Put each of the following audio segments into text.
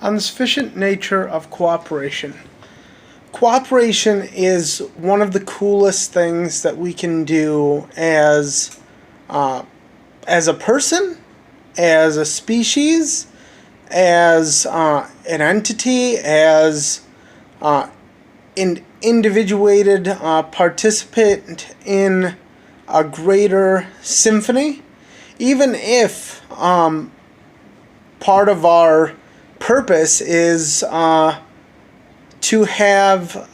On the sufficient nature of cooperation. Cooperation is one of the coolest things that we can do as a person, as a species, as an entity, as an individuated participant in a greater symphony. Even if part of our purpose is to have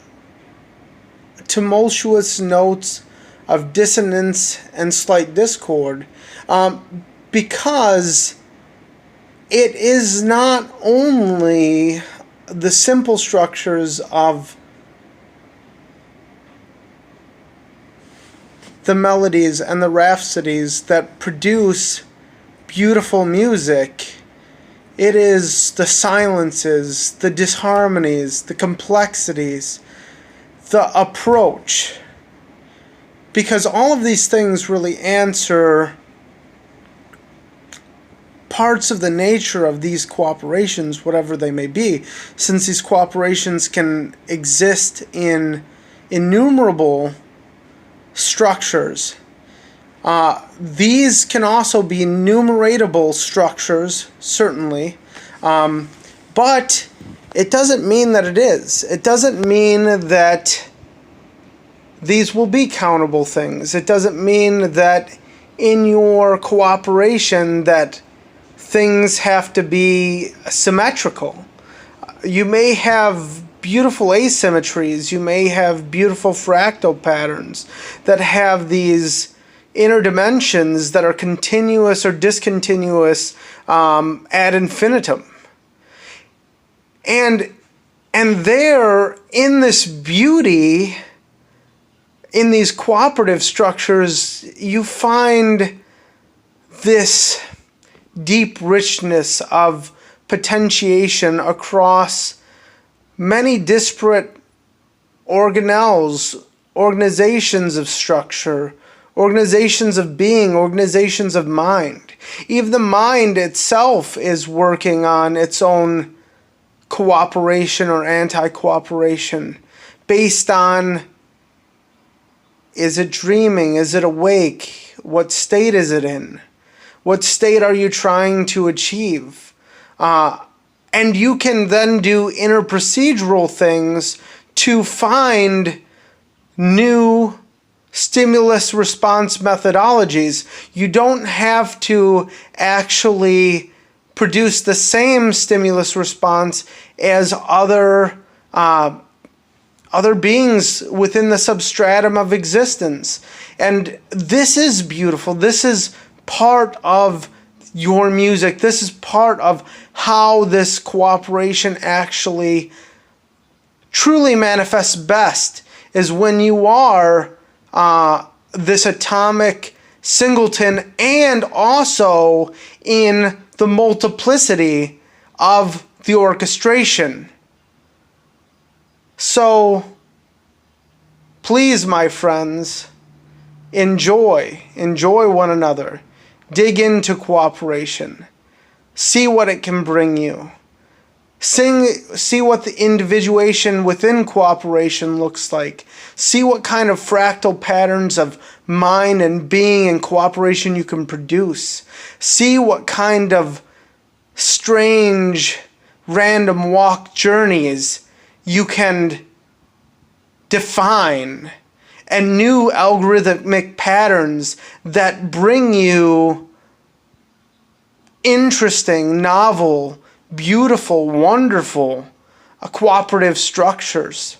tumultuous notes of dissonance and slight discord, because it is not only the simple structures of the melodies and the rhapsodies that produce beautiful music. It is the silences, the disharmonies, the complexities, the approach. Because all of these things really answer parts of the nature of these cooperations, whatever they may be, since these cooperations can exist in innumerable structures. These can also be numeratable structures, certainly, but it doesn't mean that it is. It doesn't mean that these will be countable things. It doesn't mean that in your cooperation that things have to be symmetrical. You may have beautiful asymmetries. You may have beautiful fractal patterns that have these inner dimensions that are continuous or discontinuous ad infinitum. And there, in this beauty, in these cooperative structures, you find this deep richness of potentiation across many disparate organelles, organizations of structure, organizations of being, organizations of mind. Even the mind itself is working on its own cooperation or anti-cooperation based on, is it dreaming? Is it awake? What state is it in? What state are you trying to achieve? And you can then do interprocedural things to find new stimulus response methodologies. You don't have to actually produce the same stimulus response as other beings within the substratum of existence. And this is beautiful. This is part of your music. This is part of how this cooperation actually truly manifests best, is when you are this atomic singleton and also in the multiplicity of the orchestration. So please, my friends, enjoy one another. Dig into cooperation. See what it can bring you. See what the individuation within cooperation looks like. See what kind of fractal patterns of mind and being and cooperation you can produce. See what kind of strange random walk journeys you can define, and new algorithmic patterns that bring you interesting, novel, beautiful, wonderful cooperative structures.